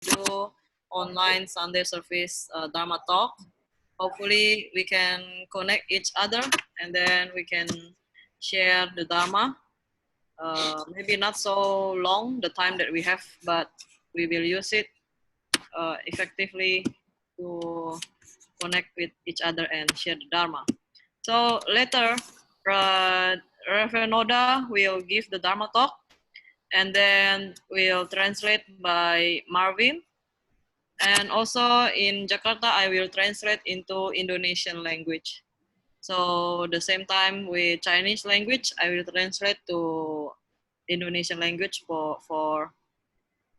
do online Sunday service Dharma talk. Hopefully we can connect each other and then we can share the Dharma. Maybe not so long the time that we have, but we will use it effectively to connect with each other and share the Dharma. So later, Reverend Noda will give the Dharma talk, and then we'll translate by Marvin. And also in Jakarta, I will translate into Indonesian language. So the same time with Chinese language, I will translate to Indonesian language for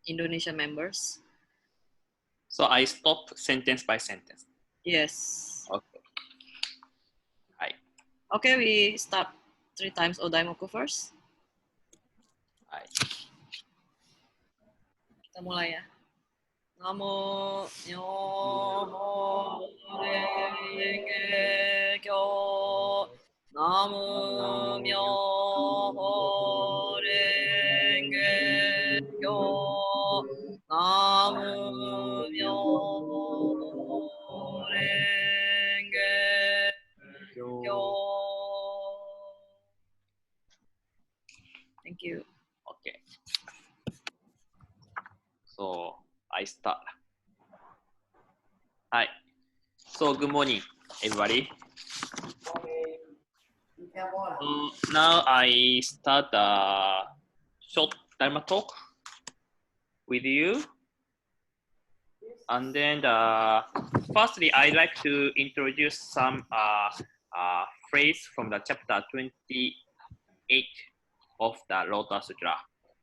Indonesian members. So I stop sentence by sentence. Yes. Okay. Hai. Okay, we start 3 times Odaimoku first. Hai. Kita mulai ya. Namo Myoho Renge Kyo. Namo Myoho Renge Kyo. Namo Myoho Renge Kyo. Thank you. Okay. So I start. Hi. So good morning, everybody. Now I start a short Dharma talk with you. And then firstly, I'd like to introduce some phrase from the chapter 28 of the Lotus Sutra,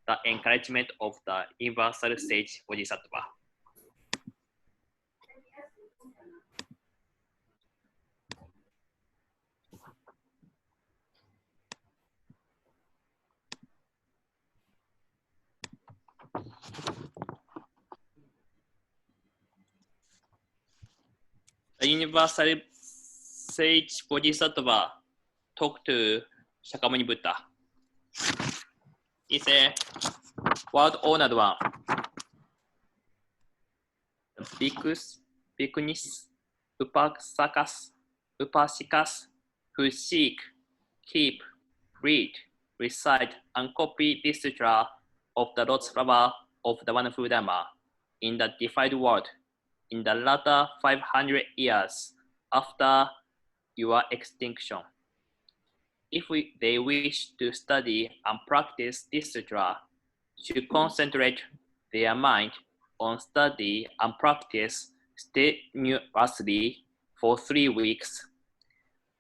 the encouragement of the universal sage Bodhisattva. The universal sage Bodhisattva talked to Shakyamuni Buddha. He said, "World honored one, the bhikkhus, bhikkhunis, upasakas, upasikas who seek, keep, read, recite, and copy this sutra of the Lotus flower of the wonderful Dharma in the defied world in the latter 500 years after your extinction. If they wish to study and practice this sutra, should concentrate their mind on study and practice strenuously for 3 weeks.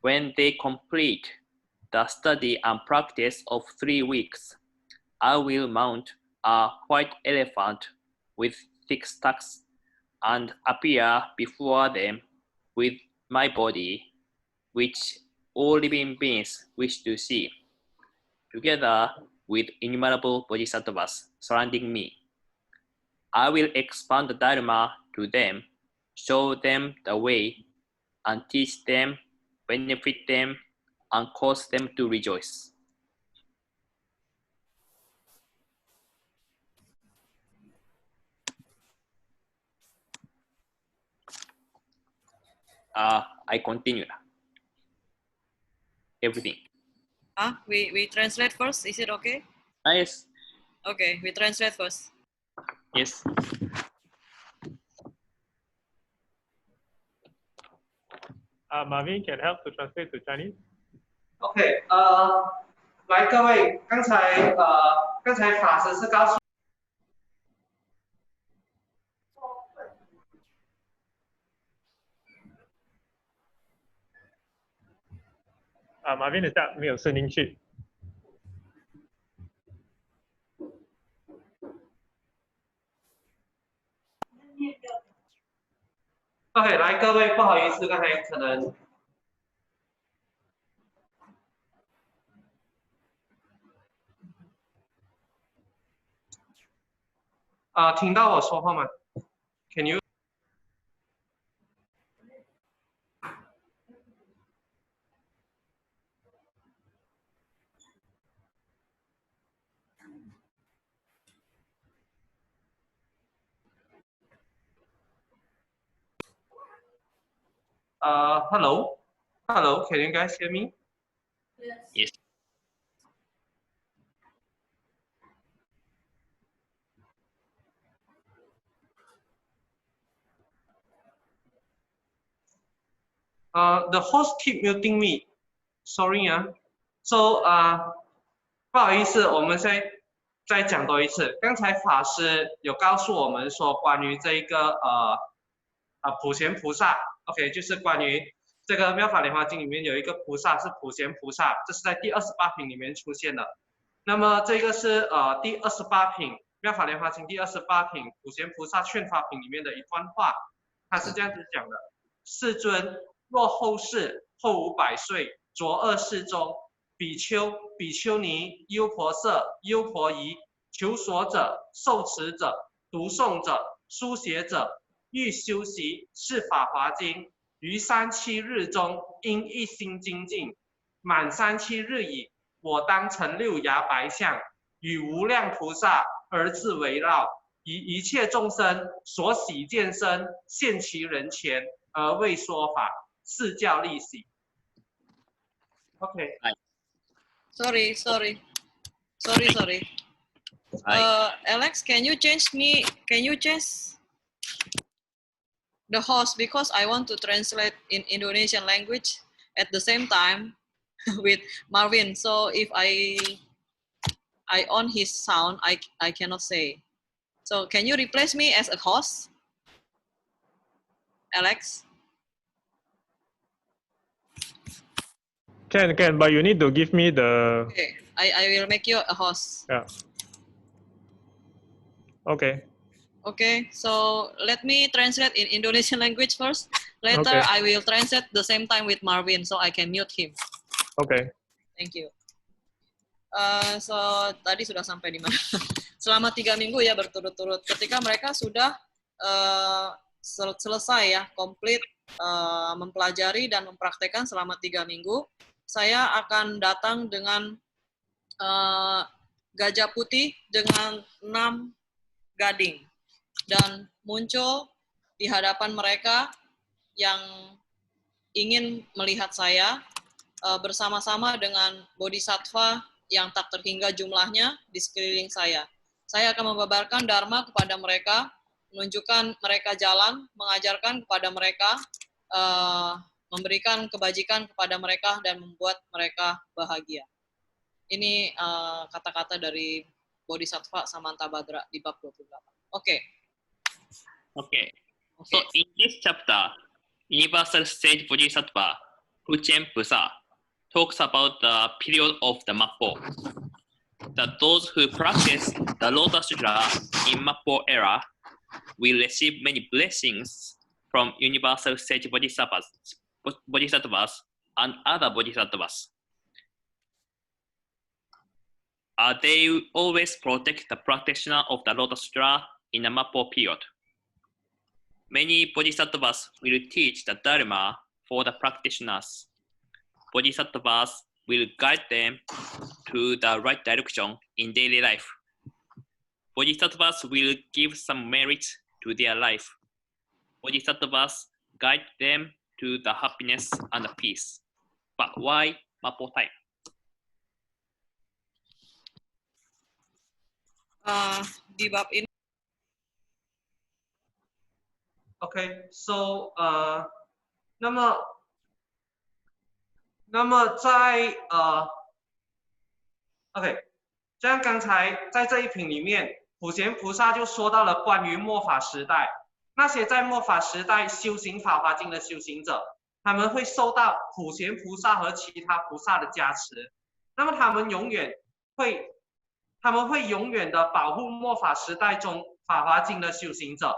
When they complete the study and practice of 3 weeks, I will mount a white elephant with six tusks and appear before them with my body, which all living beings wish to see, together with innumerable bodhisattvas surrounding me. I will expand the Dharma to them, show them the way, and teach them, benefit them, and cause them to rejoice." I continue everything. We translate first. Is it okay? Yes. Okay, we translate first. Yes. Marvin can help to translate to Chinese. OK， 来各位，刚才法师是告诉。Marvin 的下没有声音去。OK， 来各位，不好意思，刚才可能。听到我说话吗 ？Can you？ Hello, hello. Can you guys hear me? Yes. The host keep muting me. Sorry 啊。So 不好意思，我们再讲多一次。刚才法师有告诉我们说，关于这一个普贤菩萨 ，OK， 就是关于这个妙法莲华经里面有一个菩萨是普贤菩萨，这是在第28品里面出现的。那么这个是第28品妙法莲华经第28品普贤菩萨劝法品里面的一段话，他是这样子讲的：世尊，若后世后500岁，着恶世中，比丘、比丘尼、优婆塞、优婆夷、求索者、受持者、读诵者、书写者，欲修习是法华经，于3、7日中，应一心精进，满3、7日矣，我当成6牙白象，与无量菩萨而自围绕，以一切众生所喜见身，现其人前而为说法，是教利喜。OK。Sorry. Alex, can you change the host, because I want to translate in Indonesian language at the same time with Marvin. So if I on his sound, I cannot say. So can you replace me as a host, Alex? Can, but you need to give me the. Okay, I will make you a host. Yeah. Okay. Okay, so let me translate in Indonesian language first. Later, Okay. I will translate the same time with Marvin, so I can mute him. Okay. Thank you. So tadi sudah sampai di mana? Selama 3 minggu ya berturut-turut. Ketika mereka sudah selesai ya, komplit mempelajari dan mempraktekkan selama 3 minggu, saya akan datang dengan gajah putih dengan 6 gading dan muncul di hadapan mereka yang ingin melihat saya bersama-sama dengan bodhisattva yang tak terhingga jumlahnya di sekeliling saya. Saya akan membabarkan dharma kepada mereka, menunjukkan mereka jalan, mengajarkan kepada mereka, memberikan kebajikan kepada mereka, dan membuat mereka bahagia. Ini kata-kata dari Bodhisattva Samantabhadra di bab 28. Okay. So in this chapter, Universal Sage Bodhisattva, Huchen Pusa, talks about the period of the Mappo. That those who practice the Lotus Sutra in Mappo era will receive many blessings from Universal Sage Bodhisattvas and other Bodhisattvas. They always protect the practitioner of the Lotus Sutra in the Mappo period. Many Bodhisattvas will teach the Dharma for the practitioners. Bodhisattvas will guide them to the right direction in daily life. Bodhisattvas will give some merit to their life. Bodhisattvas guide them to the happiness and the peace. But why Mappo time? Di bab ini. OK, so 那么在OK， 像刚才在这一品里面，普贤菩萨就说到了关于末法时代，那些在末法时代修行法华经的修行者，他们会受到普贤菩萨和其他菩萨的加持，那么他们会永远的保护末法时代中法华经的修行者，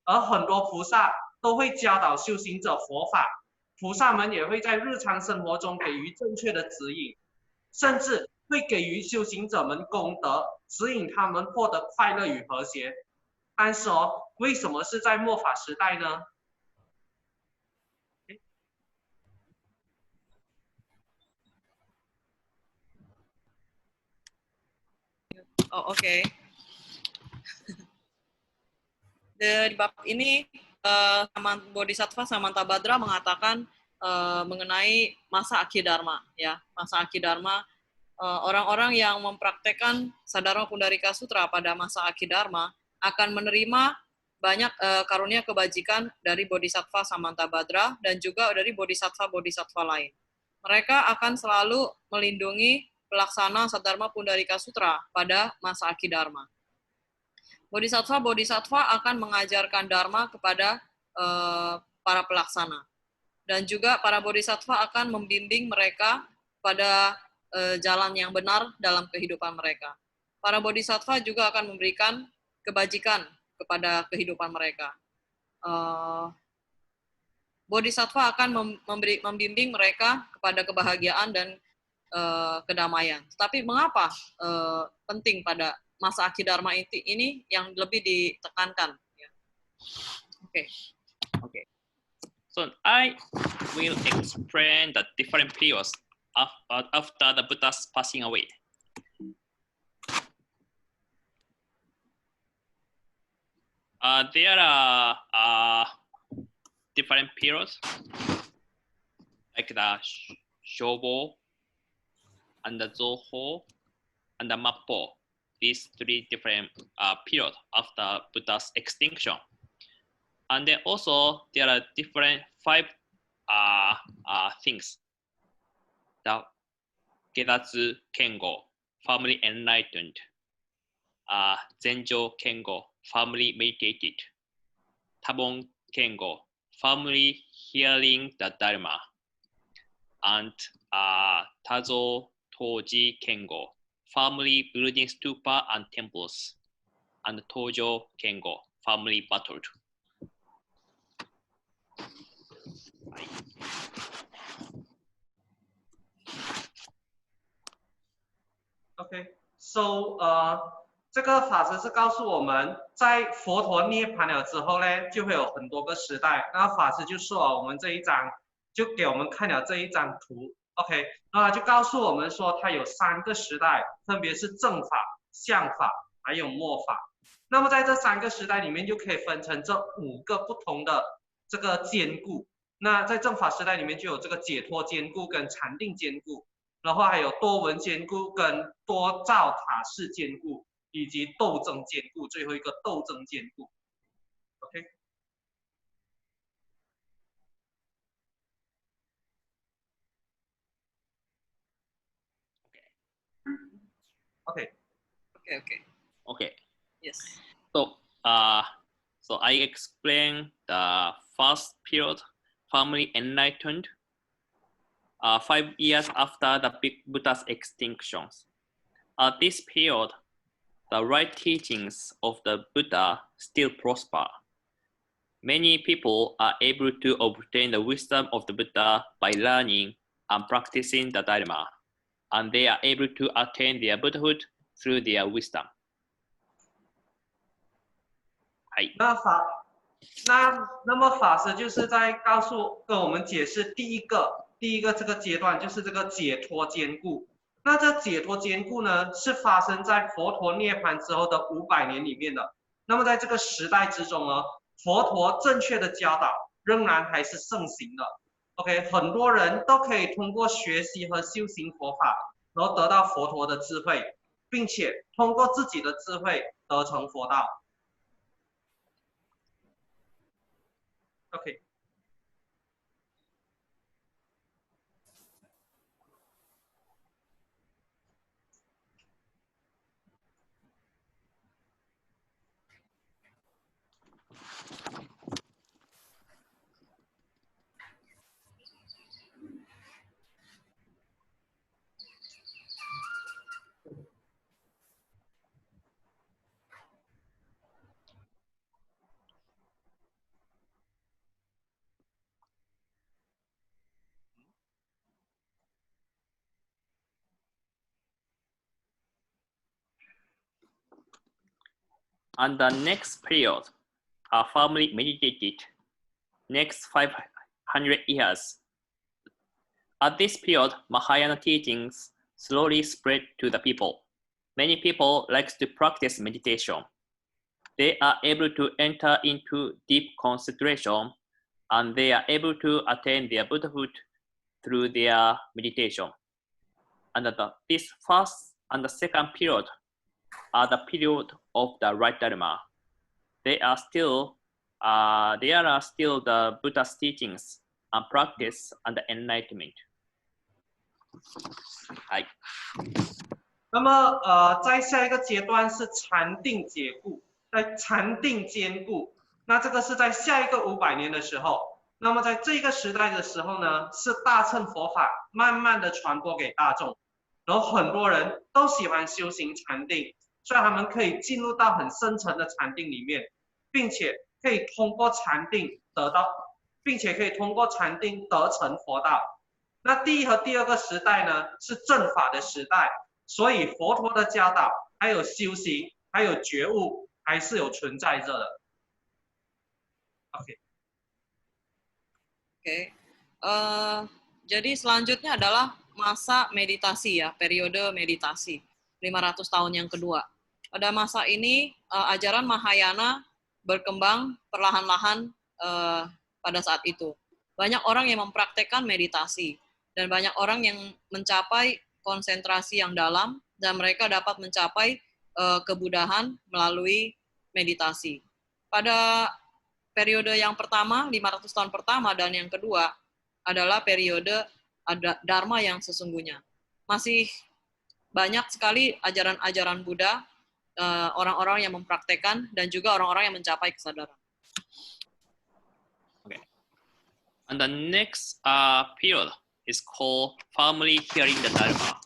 而很多菩萨都会教导修行者佛法，菩萨们也会在日常生活中给予正确的指引，甚至会给予修行者们功德，指引他们获得快乐与和谐。但是为什么是在末法时代呢Oke. Di bab ini Bodhisattva Samantabhadra mengatakan mengenai masa Akidharma, ya. Masa Akidharma, orang-orang yang mempraktekkan Sadharma Pundarika Sutra pada masa Akidharma akan menerima banyak karunia kebajikan dari Bodhisattva Samantabhadra dan juga dari Bodhisattva-Bodhisattva lain. Mereka akan selalu melindungi pelaksana Sadharma Pundarika Sutra pada masa Akidharma. Bodhisattva-Bodhisattva akan mengajarkan Dharma kepada para pelaksana. Dan juga para Bodhisattva akan membimbing mereka pada jalan yang benar dalam kehidupan mereka. Para Bodhisattva juga akan memberikan kebajikan kepada kehidupan mereka. Bodhisattva akan membimbing mereka kepada kebahagiaan dan kedamaian. Tapi mengapa penting pada masa Akidharma ini yang lebih ditekankan? Oke. Okay. So I will explain the different periods after the Buddha's passing away. There are different periods like the Shobo and the Zoho and the Mappo. These three different periods after Buddha's extinction. And then also there are different 5 things. The Gedatsu Kengo, firmly enlightened. Zenjo Kengo, firmly meditated. Tabon Kengo, firmly hearing the Dharma. And Tazo Toji Kengo, firmly building stupa and temples. And Tojo Kengo, firmly battled. OK， so 这个法师是告诉我们，在佛陀涅槃了之后呢，就会有很多个时代。然后法师就说，我们这一章就给我们看了这一张图 ，OK， 然后他就告诉我们说，它有3个时代，分别是正法、相法还有末法。那么在这3个时代里面，就可以分成这5个不同的这个坚固。那在正法时代里面就有这个解脱坚固跟禅定坚固，然后还有多闻坚固跟多造塔式坚固，以及斗争坚固，最后一个斗争坚固。OK。OK。Okay. Yes. So I explain the first period, firmly enlightened, 5 years after the big Buddha's extinction. At this period, the right teachings of the Buddha still prosper. Many people are able to obtain the wisdom of the Buddha by learning and practicing the Dharma, and they are able to attain their Buddhahood through their wisdom. 那么法师就是在跟我们解释第一个这个阶段，就是这个解脱坚固。那这解脱坚固呢，是发生在佛陀涅槃之后的500年里面的。那么在这个时代之中呢，佛陀正确的教导仍然还是盛行的。OK， 很多人都可以通过学习和修行佛法，然后得到佛陀的智慧，并且通过自己的智慧得成佛道。OK。And the next period are firmly meditated, next 500 years. At this period, Mahayana teachings slowly spread to the people. Many people like to practice meditation. They are able to enter into deep concentration and they are able to attain their Buddhahood through their meditation. And this first and the second period are the period of the right Dharma. There are still the Buddha's teachings and practice and the enlightenment. はい。那么在下一个阶段是禅定结固，禅定坚固。那这个是在下一个500年的时候。那么在这个时代的时候呢，是大乘佛法慢慢的传播给大众，然后很多人都喜欢修行禅定，所以他们可以进入到很深层的禅定里面，并且可以通过禅定得成佛道。那第一和第二个时代呢，是正法的时代，所以佛陀的教导，还有修行，还有觉悟，还是有存在着的。Oke. Jadi selanjutnya adalah masa meditasi ya, periode meditasi 500 tahun yang kedua. Pada masa ini ajaran Mahayana berkembang perlahan-lahan pada saat itu. Banyak orang yang mempraktekkan meditasi dan banyak orang yang mencapai konsentrasi yang dalam dan mereka dapat mencapai kebudahan melalui meditasi. Pada periode yang pertama, 500 tahun pertama dan yang kedua adalah periode Dharma yang sesungguhnya. Masih banyak sekali ajaran-ajaran Buddha, orang-orang yang mempraktekkan dan juga orang-orang yang mencapai kesadaran. Okay. And the next period is called firmly hearing the Dharma.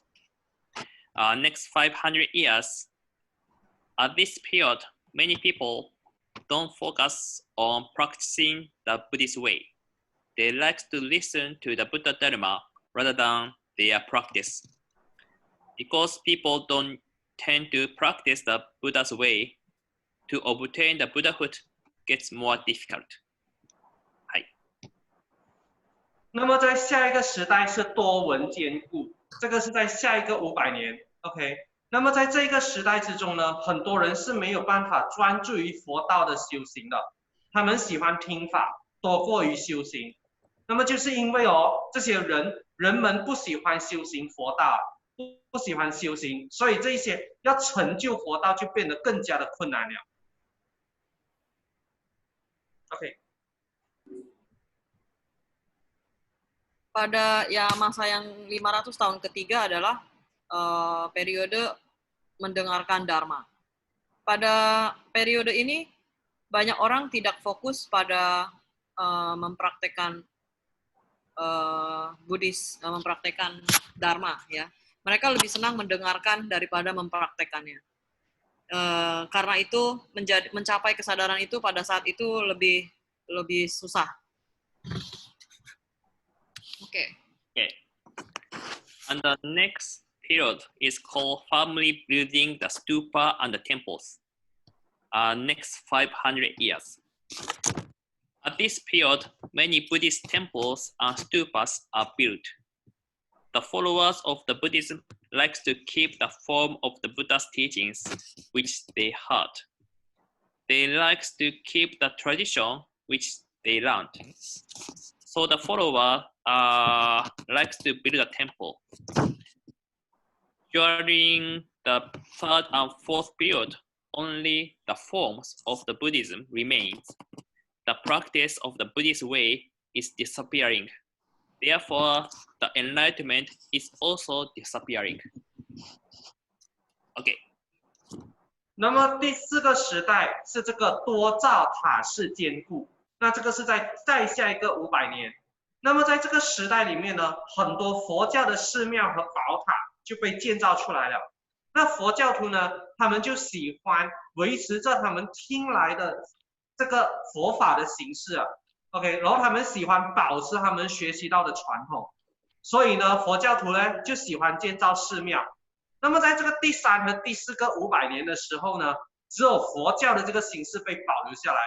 Next 500 years, at this period, many people don't focus on practicing the Buddhist way. They like to listen to the Buddha Dharma rather than their practice. Because people don't tend to practice the Buddha's way, to obtain the Buddhahood gets more difficult. 那么在下一个时代是多闻坚固，这个是在下一个500年 ，OK。那么在这个时代之中呢，很多人是没有办法专注于佛道的修行的，他们喜欢听法多过于修行。那么就是因为这些人们不喜欢修行佛道，不喜欢修行，所以这些要成就佛道就变得更加的困难了。OK。Pada masa yang 500 tahun ketiga adalah periode mendengarkan Dharma. Pada periode ini banyak orang tidak fokus pada mempraktekkan Buddhis, mempraktekkan Dharma ya. Mereka lebih senang mendengarkan daripada mempraktekannya. Karena itu mencapai kesadaran itu pada saat itu lebih susah. Okay. And the next period is called firmly building the stupa and the temples. Next 500 years. At this period, many Buddhist temples and stupas are built. The followers of the Buddhism like to keep the form of the Buddha's teachings, which they heard. They like to keep the tradition which they learned. So the follower likes to build a temple. During the third and fourth period, only the forms of the Buddhism remains. The practice of the Buddhist way is disappearing. Therefore, the enlightenment is also disappearing. Okay. 那么第4个时代是这个多造塔式坚固，那这个是在再下一个500年。那么在这个时代里面呢，很多佛教的寺庙和宝塔就被建造出来了。那佛教徒呢，他们就喜欢维持着他们听来的这个佛法的形式啊 ，OK， 然后他们喜欢保持他们学习到的传统，所以呢，佛教徒呢就喜欢建造寺庙。那么在这个第3和第4个500年的时候呢，只有佛教的这个形式被保留下来，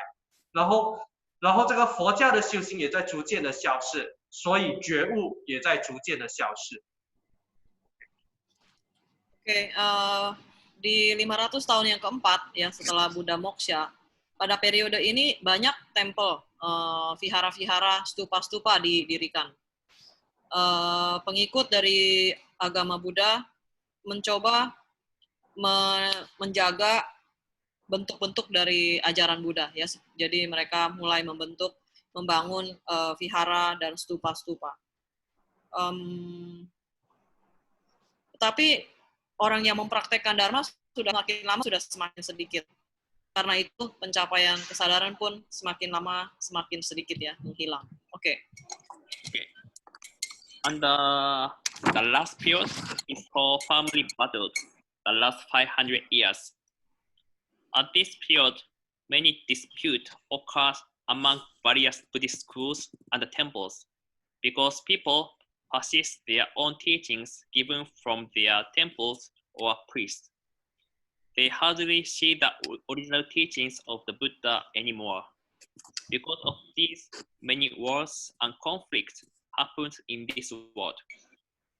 然后这个佛教的修行也在逐渐的消失，所以觉悟也在逐渐的消失。Oke, di 500 tahun yang keempat ya setelah Buddha Moksha, pada periode ini banyak tempel, vihara-vihara, stupa-stupa didirikan. Pengikut dari agama Buddha mencoba menjaga bentuk-bentuk dari ajaran Buddha, ya. Jadi mereka mulai membangun vihara dan stupa-stupa. Tetapi orang yang mempraktekkan Dharma sudah makin lama sudah semakin sedikit. Karena itu pencapaian kesadaran pun semakin lama semakin sedikit, ya, menghilang. Oke. And the last period is called family battle, the last 500 years. At this period, many disputes occur among various Buddhist schools and temples because people persist their own teachings given from their temples or priests. They hardly see the original teachings of the Buddha anymore. Because of this, many wars and conflicts happened in this world.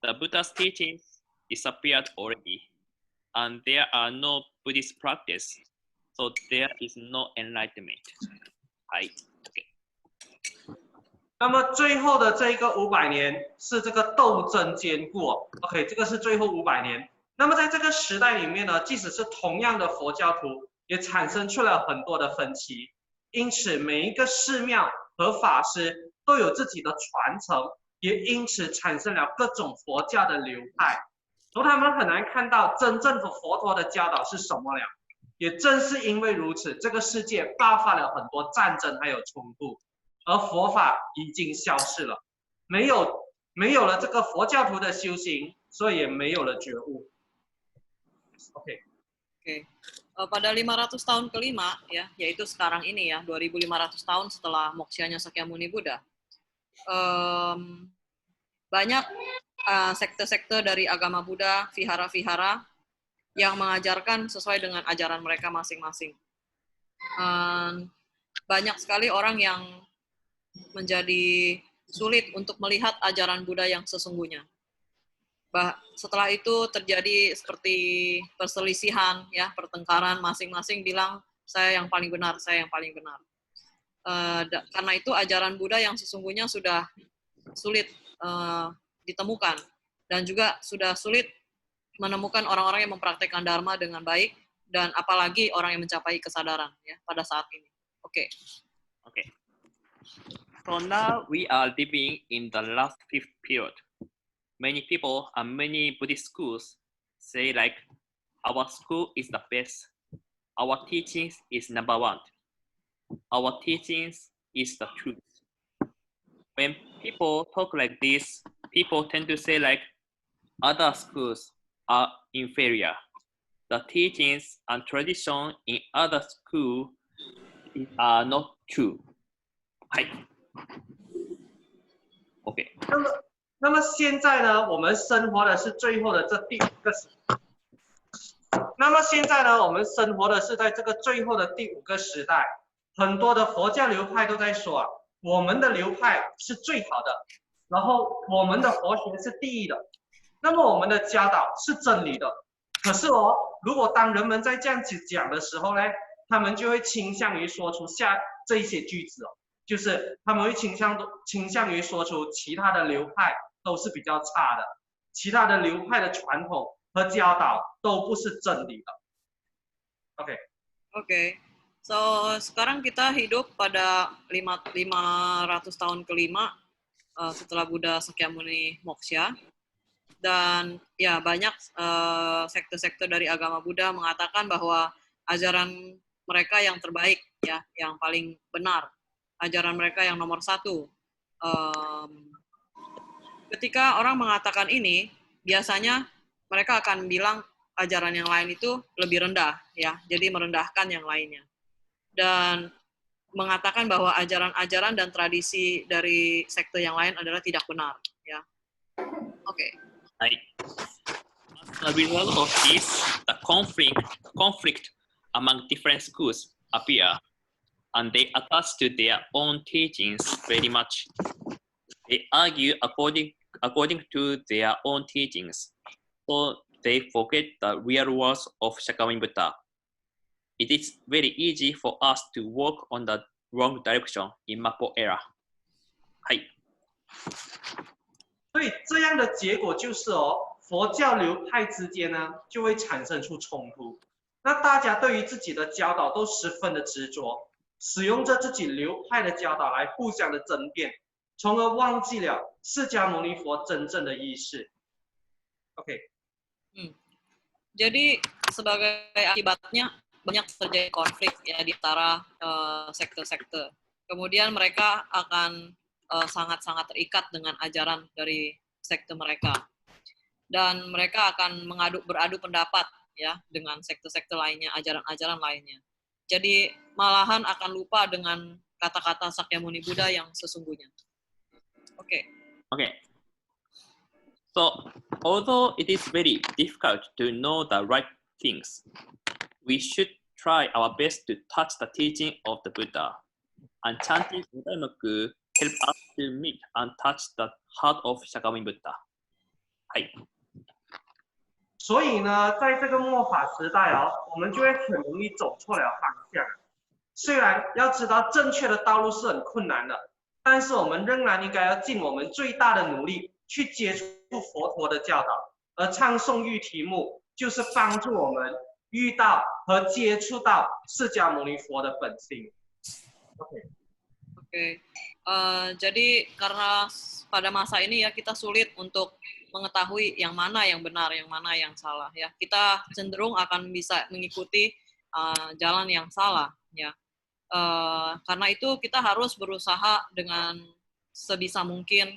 The Buddha's teachings disappeared already, and there are no Buddhist practice, so there is no enlightenment. はい。那么最后的这个500年是这个斗争坚固 ，OK， 这个是最后500年。那么在这个时代里面呢，即使是同样的佛教徒，也产生出了很多的分歧。因此，每一个寺庙和法师都有自己的传承，也因此产生了各种佛教的流派。而他们很难看到真正的佛陀的教导是什么了。也正是因为如此，这个世界爆发了很多战争还有冲突。而佛法已经消失了，没有了这个佛教徒的修行，所以也没有了觉悟。Oke. Pada 500 tahun kelima, ya, yaitu sekarang ini, ya, 2500 tahun setelah moksyanya Sakyamuni Buddha, banyak sekte-sekte dari agama Buddha, vihara-vihara yang mengajarkan sesuai dengan ajaran mereka masing-masing. Banyak sekali orang yang menjadi sulit untuk melihat ajaran Buddha yang sesungguhnya. Setelah itu terjadi seperti perselisihan, ya, pertengkaran, masing-masing bilang saya yang paling benar, saya yang paling benar. Karena itu ajaran Buddha yang sesungguhnya sudah sulit ditemukan, dan juga sudah sulit menemukan orang-orang yang mempraktekkan Dharma dengan baik, dan apalagi orang yang mencapai kesadaran, ya, pada saat ini. Oke. So now we are living in the last fifth period. Many people and many Buddhist schools say like, our school is the best. Our teachings is number one. Our teachings is the truth. When people talk like this, people tend to say like, other schools are inferior. The teachings and tradition in other schools are not true. はい。OK。那么现在呢，我们生活的是最后的这第5个时代。那么现在呢，我们生活的是在这个最后的第5个时代。很多的佛教流派都在说，我们的流派是最好的，然后我们的佛学是第一的，那么我们的教导是真理的。可是如果当人们在这样子讲的时候呢，他们就会倾向于说出这一些句子就是他们会倾向于说出其他的流派都是比较差的，其他的流派的传统和教导都不是真理的。Oke. So sekarang kita hidup pada 500 tahun kelima setelah Buddha Sakyamuni moksha, dan ya banyak sekte-sekte dari agama Buddha mengatakan bahwa ajaran mereka yang terbaik, ya, yang paling benar, ajaran mereka yang nomor 1. Ketika orang mengatakan ini, biasanya mereka akan bilang ajaran yang lain itu lebih rendah, ya, jadi merendahkan yang lainnya, dan mengatakan bahwa ajaran-ajaran dan tradisi dari sekte yang lain adalah tidak benar, ya. Oke. As a result of this, the conflict among different schools appear, and they attach to their own teachings very much. They argue according to their own teachings, so they forget the real words of Shakyamuni Buddha. it is very easy for us to walk on the wrong direction in Mappo era. はい。所以这样的结果就是佛教流派之间呢就会产生出冲突。那大家对于自己的教导都十分的执着，使用着自己流派的教导来互相的争辩，从而忘记了释迦牟尼佛真正的意思。OK。Jadi sebagai akibatnya banyak terjadi konflik ya di antara sekte-sekte. Kemudian mereka akan sangat-sangat terikat dengan ajaran dari sekte mereka. Dan mereka akan beradu pendapat ya dengan sekte-sekte lainnya, ajaran-ajaran lainnya. Jadi malahan akan lupa dengan kata-kata Sakyamuni Buddha yang sesungguhnya. Oke. Okay. So, although it is very difficult to know the right things, we should try our best to touch the teaching of the Buddha. And chanting Buddha-moku help us to meet and touch the heart of Shakyamuni Buddha. はい。所以呢，在这个末法时代我们就会很容易走错了方向。虽然要知道正确的道路是很困难的，但是我们仍然应该要尽我们最大的努力去接触佛陀的教导。而唱诵喻题目就是帮助我们遇到和接触到释迦牟尼佛的本心。Oke. Jadi karena pada masa ini ya kita sulit untuk mengetahui yang mana yang benar, yang mana yang salah ya. Kita cenderung akan bisa mengikuti jalan yang salah ya. Karena itu kita harus berusaha dengan sebisa mungkin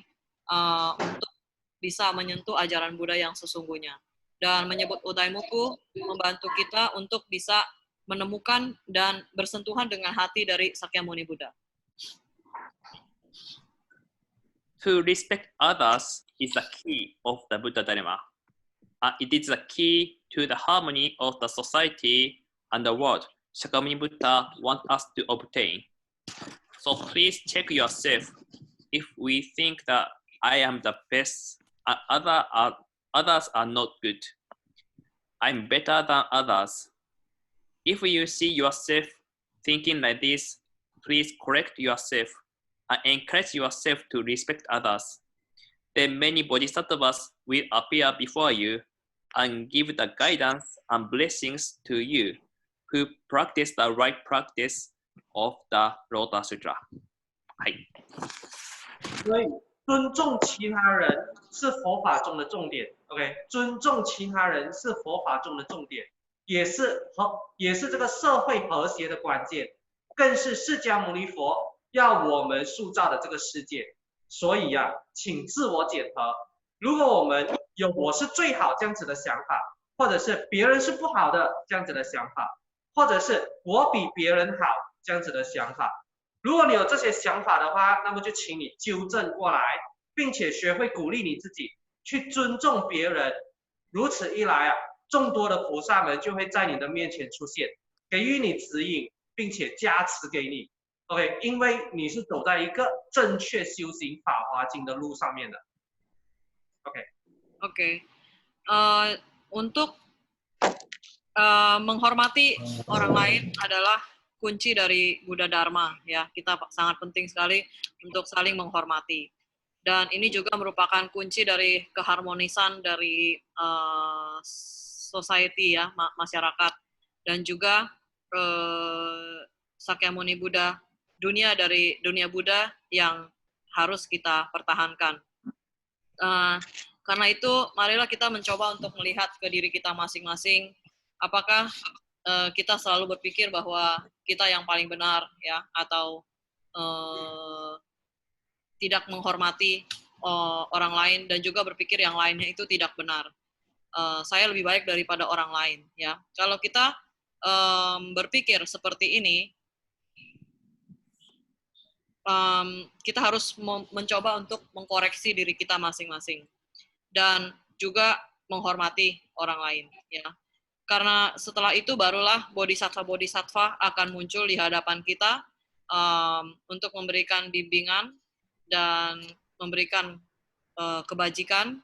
untuk bisa menyentuh ajaran Buddha yang sesungguhnya. Dan menyebut Udaimoku membantu kita untuk bisa menemukan dan bersentuhan dengan hati dari Sakyamuni Buddha. To respect others is the key of the Buddha Dharma. It is the key to the harmony of the society and the world Shakyamuni Buddha wants us to obtain. So please check yourself. If we think that I am the best, others are not good. I'm better than others. If you see yourself thinking like this, please correct yourself and encourage yourself to respect others. Then many bodhisattvas will appear before you and give the guidance and blessings to you who practice the right practice of the Lotus Sutra. はい。所以尊重其他人是佛法中的重点。OK， 尊重其他人是佛法中的重点，也是这个社会和谐的关键，更是释迦牟尼佛要我们塑造的这个世界。所以呀，请自我检核。如果我们有我是最好这样子的想法，或者是别人是不好的这样子的想法，或者是我比别人好这样子的想法，如果你有这些想法的话，那么就请你纠正过来，并且学会鼓励你自己，去尊重别人。如此一来众多的菩萨们就会在你的面前出现，给予你指引，并且加持给你。OK， 因为你是走在一个正确修行法华经的路上面的。Oke. Untuk menghormati orang lain adalah kunci dari Buddha Dharma ya. Kita sangat penting sekali untuk saling menghormati. Dan ini juga merupakan kunci dari keharmonisan dari society ya, masyarakat, dan juga Sakyamuni Buddha, dari dunia Buddha yang harus kita pertahankan. Karena itu, marilah kita mencoba untuk melihat ke diri kita masing-masing. Apakah kita selalu berpikir bahwa kita yang paling benar ya, atau tidak menghormati orang lain dan juga berpikir yang lainnya itu tidak benar. Saya lebih baik daripada orang lain ya. Kalau kita berpikir seperti ini, kita harus mencoba untuk mengkoreksi diri kita masing-masing dan juga menghormati orang lain ya. Karena setelah itu barulah bodhisattva akan muncul di hadapan kita untuk memberikan bimbingan dan memberikan kebajikan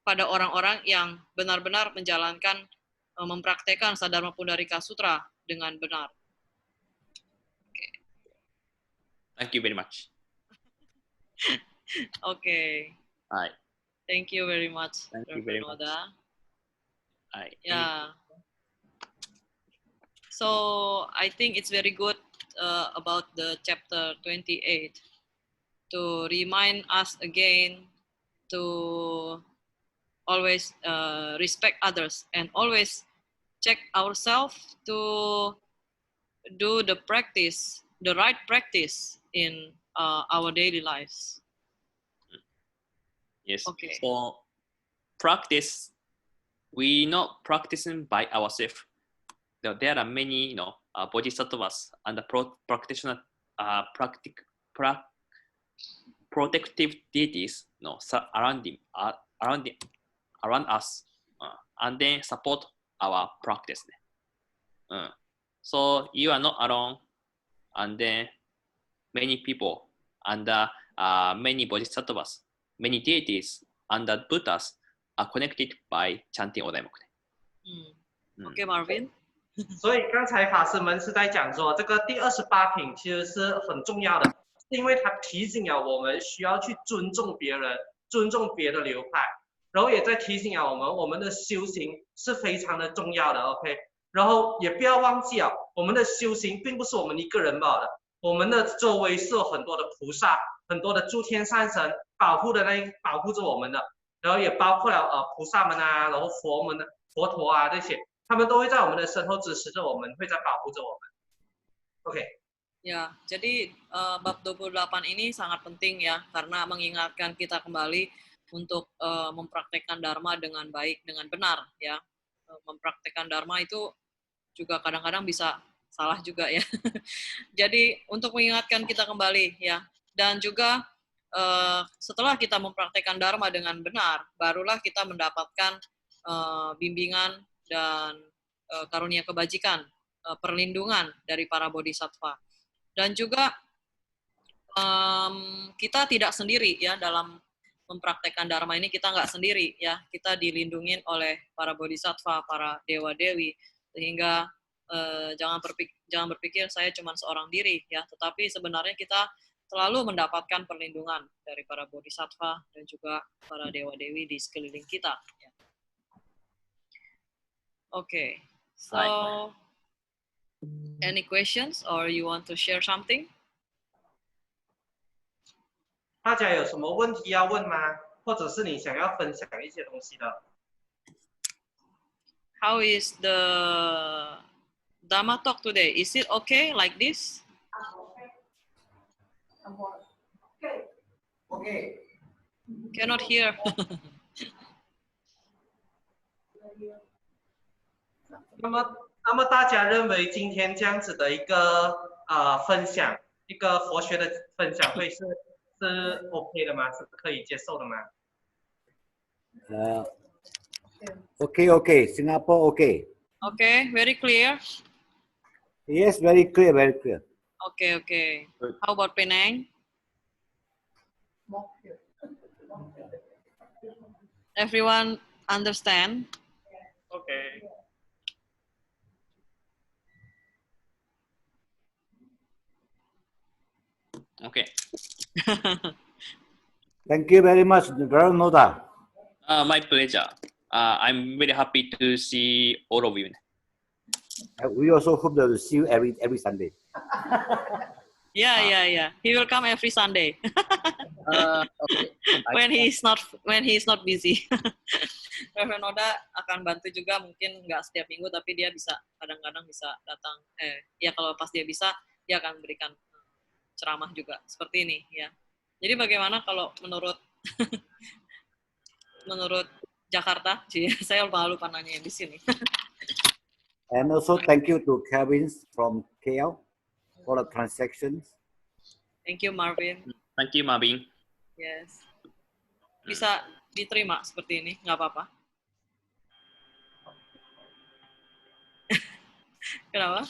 pada orang-orang yang benar-benar menjalankan, mempraktekkan Sadharma Pundarika Sutra dengan benar. Thank you very much. Okay. はい。 Thank you very much, Thank you very much. Oda. はい。 Yeah. So I think it's very good about the chapter 28 to remind us again to always respect others and always check ourselves to do the practice, the right practice in our daily lives. Yes. Okay. So practice, we not practicing by ourselves. There are many, bodhisattvas and the practitioner, protective deities, around us, and then support our practice. So you are not alone, and then many people and many bodhisattvas, many deities and the Buddhas are connected by chanting Odaimokune. Okay, Marvin. 所以刚才法师们是在讲说，这个第28品其实是很重要的，是因为它提醒了我们需要去尊重别人，尊重别的流派，然后也在提醒了我们的修行是非常的重要的。OK， 然后也不要忘记啊，我们的修行并不是我们一个人罢了，我们的周围是有很多的菩萨，很多的诸天善神保护着我们的，然后也包括了菩萨们啊，然后佛陀啊这些。 他们都会在我们的身后支持着我们，会在保护着我们。OK。Ya, jadi bab 28 ini sangat penting ya, karena mengingatkan kita kembali untuk mempraktekkan dharma dengan baik, dengan benar ya. Mempraktekkan dharma itu juga kadang-kadang bisa salah juga ya. Jadi untuk mengingatkan kita kembali ya, dan juga setelah kita mempraktekkan dharma dengan benar, barulah kita mendapatkan bimbingan dan karunia kebajikan, perlindungan dari para bodhisattva. Dan juga kita tidak sendiri ya dalam mempraktekkan dharma ini, kita nggak sendiri ya, kita dilindungi oleh para bodhisattva, para dewa-dewi, sehingga jangan berpikir saya cuma seorang diri ya, tetapi sebenarnya kita selalu mendapatkan perlindungan dari para bodhisattva dan juga para dewa-dewi di sekeliling kita. Ya. Okay, so any questions or you want to share something? 大家有什么问题要问吗？或者是你想要分享一些东西的？ How is the Dharma talk today? Is it okay like this? Okay. Cannot hear. 那么大家认为今天这样子的一个分享，一个佛学的分享会是 OK 的吗？是可以接受的吗？ Okay. Singapore, okay. Okay, very clear. Yes, very clear, very clear. Okay. How about Penang? Everyone understand? Okay. Okay. Thank you very much, Brother Noda. My pleasure. I'm very happy to see all of you. We also hope that we'll see you every Sunday. Yeah. He will come every Sunday Okay. when he's not busy. Reverend Noda akan bantu juga, mungkin nggak setiap minggu tapi dia bisa kadang-kadang bisa datang. Ya kalau pas dia bisa, dia akan berikan ceramah juga seperti ini ya. Jadi bagaimana kalau menurut Jakarta? Saya lupa nanya yang di sini. And also thank you to Kevin from KL for the transactions. Thank you, Marvin. Thank you, Marvin. Yes. Bisa diterima seperti ini, nggak apa-apa. Kenapa?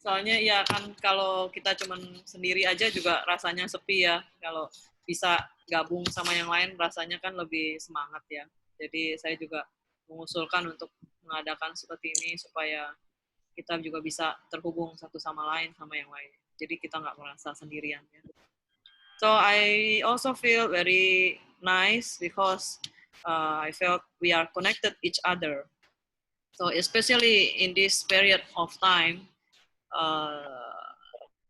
Soalnya ya kan kalau kita cuman sendiri aja juga rasanya sepi ya. Kalau bisa gabung sama yang lain rasanya kan lebih semangat ya. Jadi saya juga mengusulkan untuk mengadakan seperti ini supaya kita juga bisa terhubung satu sama lain sama yang lain. Jadi kita nggak merasa sendirian. Ya. So I also feel very nice because I felt we are connected each other. So especially in this period of time,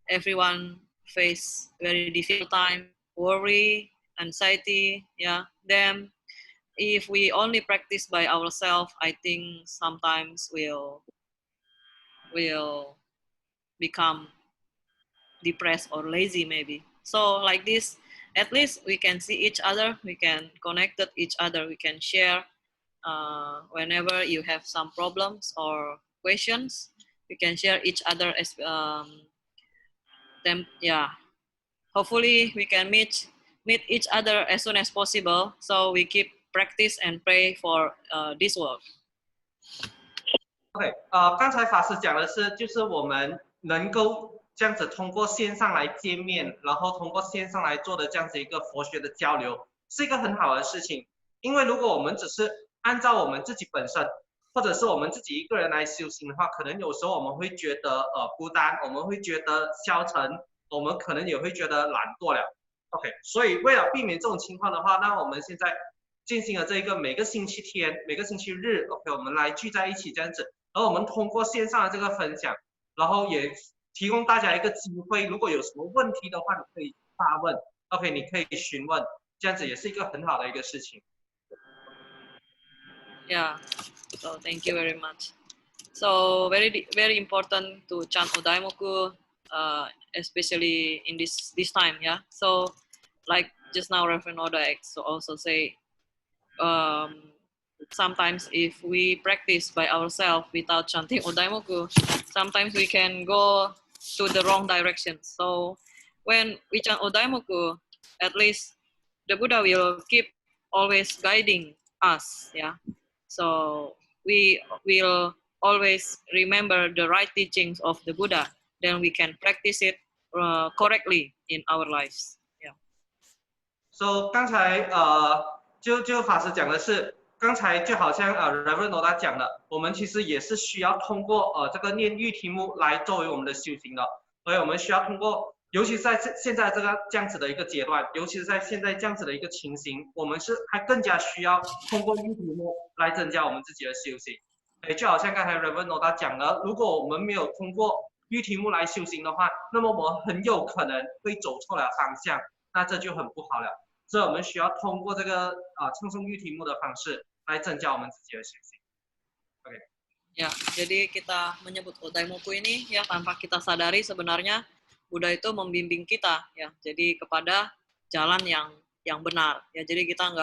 everyone face very difficult time, worry, anxiety. Yeah. Then if we only practice by ourselves, I think sometimes we'll become depressed or lazy maybe. So like this, at least we can see each other, we can connect with each other, we can share whenever you have some problems or questions, we can share each other as them. Yeah, hopefully we can meet each other as soon as possible. So we keep practice and pray for this work. OK，刚才法师讲的是，就是我们能够这样子通过线上来见面，然后通过线上来做的这样子一个佛学的交流，是一个很好的事情。因为如果我们只是按照我们自己本身，或者是我们自己一个人来修行的话，可能有时候我们会觉得孤单，我们会觉得消沉，我们可能也会觉得懒惰了。OK， 所以为了避免这种情况的话，那我们现在进行了这个每个星期天、每个星期日 ，OK， 我们来聚在一起这样子。然后我们通过线上的这个分享，然后也提供大家一个机会，如果有什么问题的话，你可以发问 ，OK， 你可以询问，这样子也是一个很好的一个事情。Yeah, so thank you very much. So very important to chant Odaimoku, especially in this time. Yeah. So like just now, Reverend Oda also say, sometimes if we practice by ourselves without chanting Odaimoku, sometimes we can go to the wrong direction. So when we chant Odaimoku, at least the Buddha will keep always guiding us. Yeah. So we will always remember the right teachings of the Buddha. Then we can practice it correctly in our lives. Yeah. So 刚才就法师讲的是。刚才就好像Reverend Oda 讲的，我们其实也是需要通过这个念喻题目来作为我们的修行的，所以我们需要通过，尤其是在现在这样子的一个阶段，尤其是在现在这样子的一个情形，我们是还更加需要通过喻题目来增加我们自己的修行。就好像刚才 Reverend Oda 讲的，如果我们没有通过喻题目来修行的话，那么我们很有可能会走错了方向，那这就很不好了。所以我们需要通过这个唱诵喻题目的方式来增加我们自己的修行。Oke. Ya, jadi kita menyebut Odaimoku ini ya tanpa kita sadari sebenarnya Buddha itu membimbing kita ya, jadi kepada jalan yang benar ya. Jadi kita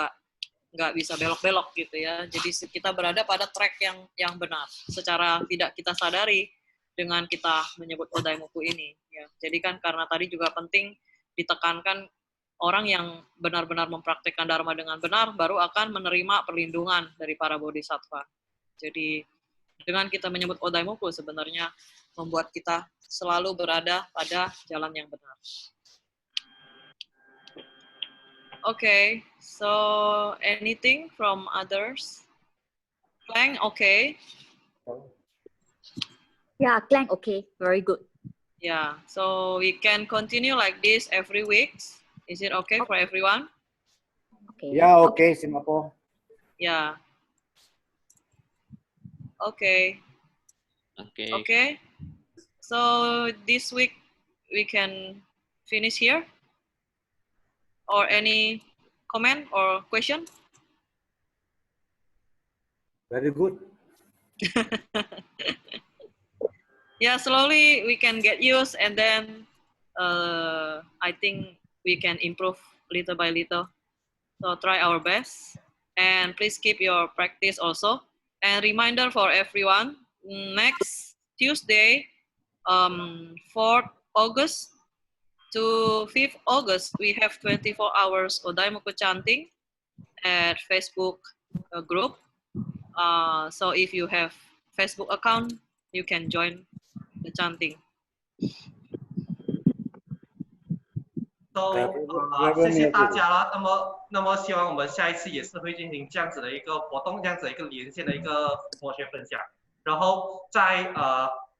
nggak bisa belok-belok gitu ya. Jadi kita berada pada track yang benar secara tidak kita sadari dengan kita menyebut Odaimoku ini ya. Jadi kan karena tadi juga penting ditekankan orang yang benar-benar mempraktikkan Dharma dengan benar baru akan menerima perlindungan dari para bodhisattva. Jadi dengan kita menyebut Odaimoku sebenarnya membuat kita selalu berada pada jalan yang benar. Okay, so anything from others? Clang, okay? Yeah, Clang, okay, very good. Yeah, so we can continue like this every week. Is it okay for everyone? Okay. Yeah, okay, Singapore. Yeah. Okay. Okay. Okay. So this week we can finish here. Or any comment or question? Very good. Yeah, slowly we can get used, and then I think we can improve little by little. So try our best, and please keep your practice also. And reminder for everyone, next Tuesday, 4th August to 5th August, we have 24 hours Odaimoku chanting at Facebook group. So if you have Facebook account, you can join the chanting. So 谢谢大家了。那么希望我们下一次也是会进行这样子的一个活动，这样子一个连线的一个佛学分享。然后在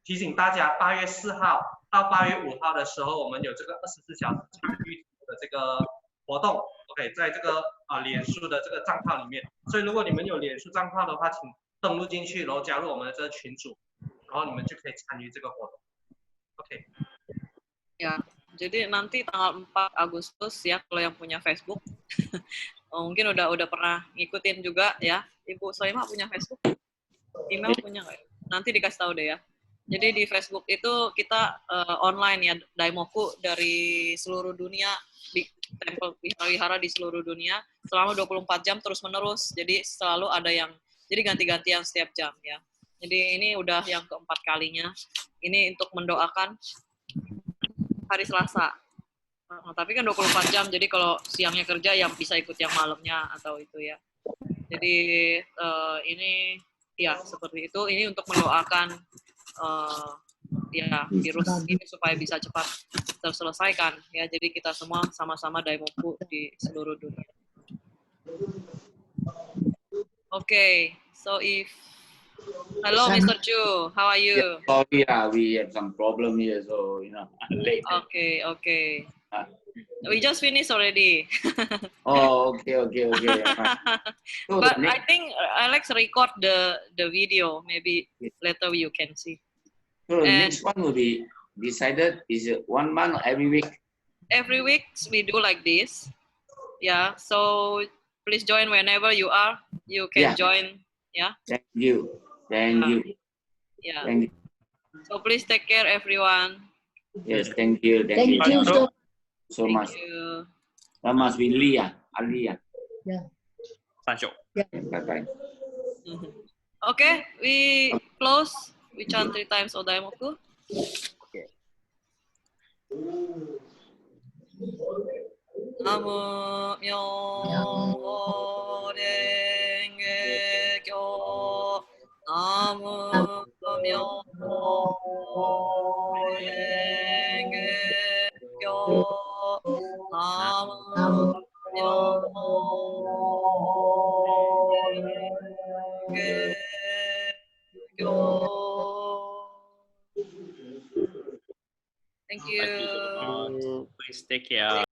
提醒大家，8月4号到8月5号的时候，我们有这个24小时参与的这个活动。OK， 在这个脸书的这个账号里面。所以如果你们有脸书账号的话，请登录进去，然后加入我们的这个群组，然后你们就可以参与这个活动。OK。Ya, jadi nanti tanggal 4 Agustus ya kalau yang punya Facebook mungkin udah pernah ngikutin juga ya. Ibu Soima punya Facebook? Email punya nggak? Nanti dikasih tahu deh ya. Jadi di Facebook itu kita online ya, Daimoku dari seluruh dunia di tempel wihara di seluruh dunia selama 24 jam terus menerus. Jadi selalu ada yang jadi ganti-gantian setiap jam ya. Jadi ini udah yang keempat kalinya. Ini untuk mendoakan hari Selasa. Tapi kan 24 jam, jadi kalau siangnya kerja yang bisa ikut yang malamnya atau itu ya. Jadi ini ya seperti itu. Ini untuk mendoakan ya virus ini supaya bisa cepat terselesaikan ya. Jadi kita semua sama-sama Daimoku di seluruh dunia. Okay, so hello, Mr. Chu. How are you? Sorry, we have some problem here, so late. Okay. We just finished already. Oh, okay. So But I think Alex record the video. Maybe later you can see. So the next one will be decided. Is it 1 month or every week? Every week we do like this. Yeah. So please join whenever you are. You can join. Yeah. Thank you. Yeah. Thank you. So please take care, everyone. Yes, thank you. Thank you So much. Thank you. That must be Lia. Alia. Sancho. Bye. Okay, we close. We chant 3 times Odaimoku. Okay. Namo Myo Renge Kyo. Namo Myo Renge Kyo. Namo Myo Renge Kyo. Thank you. Please take care.